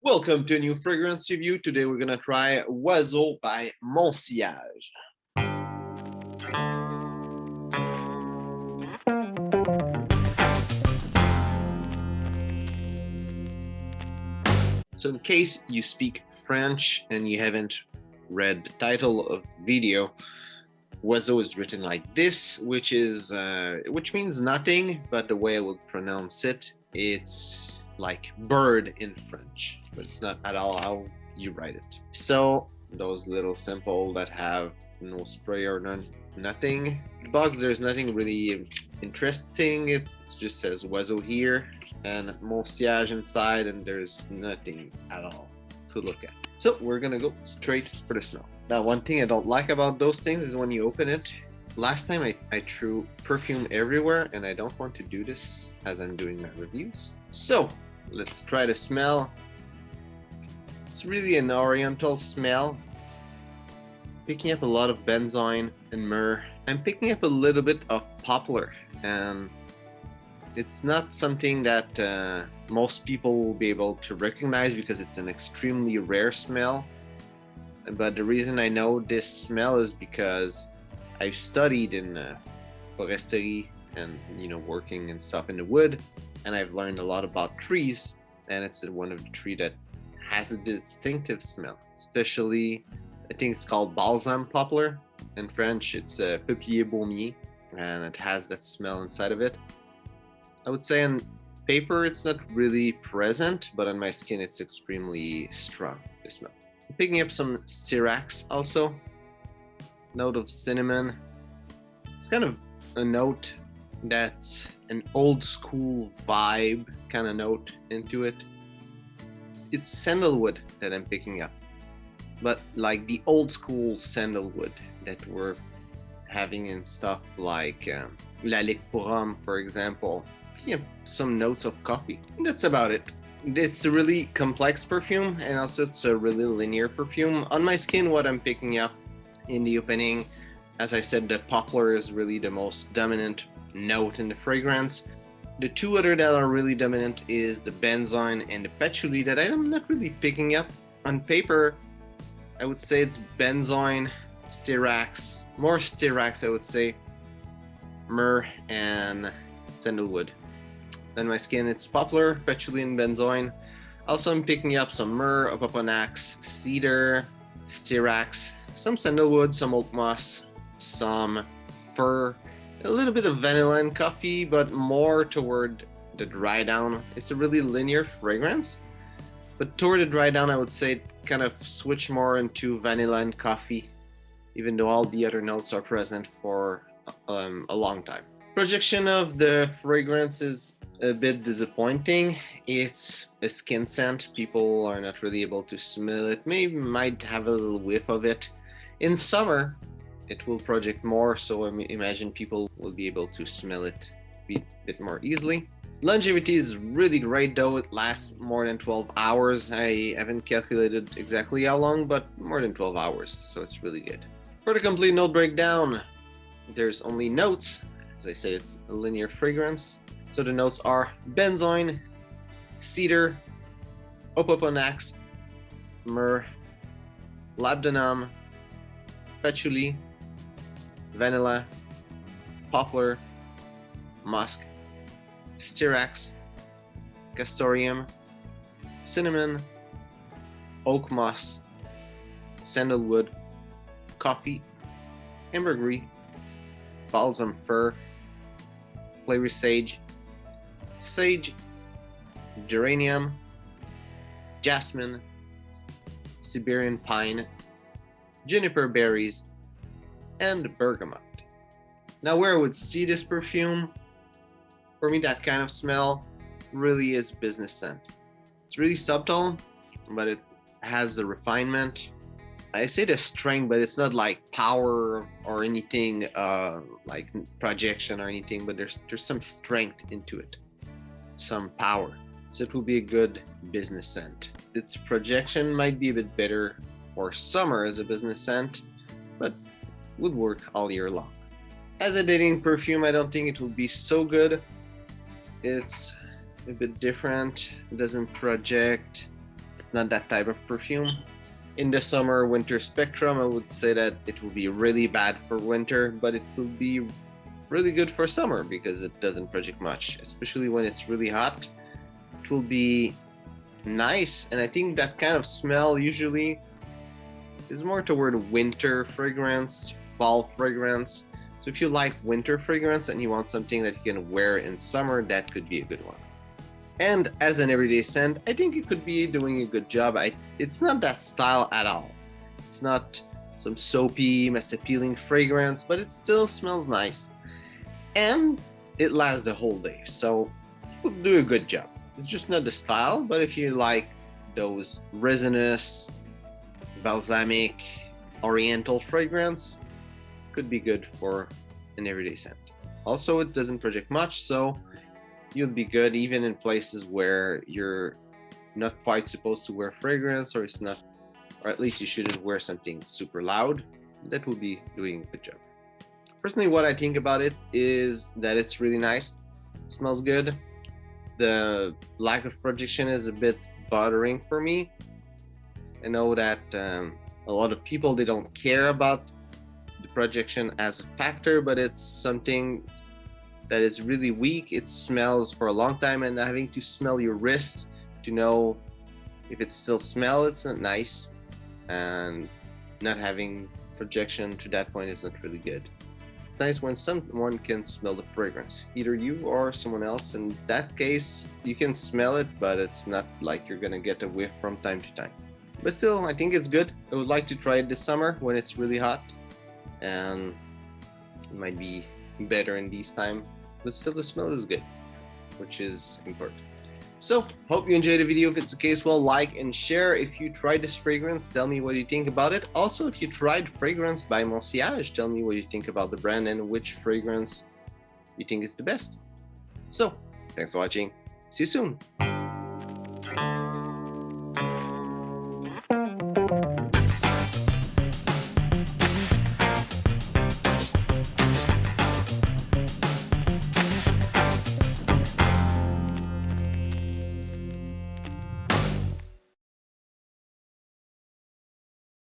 Welcome to a new fragrance review. Today we're gonna try Wazo by Monsillage. So in case you speak French and you haven't read the title of the video, Wazo is written like this, which means nothing, but the way I would pronounce it, it's like bird in French, but it's not at all how you write it. So those little simple that have no spray or nothing. Box, there's nothing really interesting. It just says Wazo here and Monsillage inside, and there's nothing at all to look at. So we're gonna go straight for the smell. Now, one thing I don't like about those things is when you open it. Last time I threw perfume everywhere, and I don't want to do this as I'm doing my reviews. So let's try the smell. It's really an oriental smell. Picking up a lot of benzoin and myrrh. I'm picking up a little bit of poplar, and it's not something that most people will be able to recognize because it's an extremely rare smell. But the reason I know this smell is because I've studied in forestry and working and stuff in the wood, and I've learned a lot about trees, and it's one of the trees that has a distinctive smell. Especially, I think it's called Balsam Poplar. In French, it's Peuplier Baumier, and it has that smell inside of it. I would say on paper it's not really present, but on my skin it's extremely strong, the smell. I'm picking up some Styrax also. Note of cinnamon. It's kind of a note that's an old school vibe kind of note into it. It's sandalwood that I'm picking up, but like the old school sandalwood that we're having in stuff like La Lique pour Homme, for example. Yeah, some notes of coffee. That's about it. It's a really complex perfume, and also it's a really linear perfume. On my skin, what I'm picking up in the opening, as I said, the poplar is really the most dominant note in the fragrance. The two other that are really dominant is the benzoin and the patchouli that I'm not really picking up. On paper, I would say it's benzoin, Styrax, more Styrax I would say, myrrh and sandalwood. Then my skin, it's poplar, patchouli, and benzoin. Also, I'm picking up some myrrh, opoponax, cedar, Styrax, some sandalwood, some oak moss, some fir, a little bit of vanilla and coffee, but more toward the dry down. It's a really linear fragrance, but toward the dry down, I would say it kind of switch more into vanilla and coffee, even though all the other notes are present for a long time. Projection of the fragrance is a bit disappointing. It's a skin scent. People are not really able to smell it. Maybe might have a little whiff of it. In summer, it will project more, so I imagine people will be able to smell it a bit more easily. Longevity is really great though. It lasts more than 12 hours. I haven't calculated exactly how long, but more than 12 hours, so it's really good. For the complete note breakdown, there's only notes. As I said, it's a linear fragrance. So the notes are benzoin, cedar, opoponax, myrrh, labdanum, patchouli, vanilla, poplar, musk, Styrax, castoreum, cinnamon, oak moss, sandalwood, coffee, ambergris, balsam fir, flavory sage, geranium, jasmine, Siberian pine, juniper berries, and bergamot. Now, where I would see this perfume, for me, that kind of smell really is business scent. It's really subtle, but it has the refinement. I say the strength, but it's not like power or anything like projection or anything, but there's some strength into it, some power. So it will be a good business scent. Its projection might be a bit better for summer as a business scent, but would work all year long. As a dating perfume, I don't think it will be so good. It's a bit different. It doesn't project. It's not that type of perfume. In the summer winter spectrum, I would say that it will be really bad for winter, but it will be really good for summer because it doesn't project much, especially when it's really hot. It will be nice, and I think that kind of smell usually is more toward winter fragrance, fall fragrance. So if you like winter fragrance and you want something that you can wear in summer, that could be a good one. And as an everyday scent, I think it could be doing a good job. It's not that style at all. It's not some soapy, mass appealing fragrance, but it still smells nice. And it lasts the whole day, so it will do a good job. It's just not the style, but if you like those resinous, balsamic, oriental fragrance, could be good for an everyday scent. Also, it doesn't project much, so you'll be good even in places where you're not quite supposed to wear fragrance, or it's not, or at least you shouldn't wear something super loud. That will be doing a good job. Personally, what I think about it is that it's really nice. It smells good. The lack of projection is a bit bothering for me. I know that a lot of people, they don't care about the projection as a factor, but it's something that is really weak. It smells for a long time, and having to smell your wrist to know if it still smells, it's not nice. And not having projection to that point is not really good. It's nice when someone can smell the fragrance, either you or someone else. In that case, you can smell it, but it's not like you're gonna get a whiff from time to time. But still, I think it's good. I would like to try it this summer when it's really hot, and it might be better in these times, but still the smell is good, which is important. So, hope you enjoyed the video. If it's the case, well, like and share. If you tried this fragrance, tell me what you think about it. Also, if you tried fragrance by Monsillage, tell me what you think about the brand and which fragrance you think is the best. So, thanks for watching. See you soon.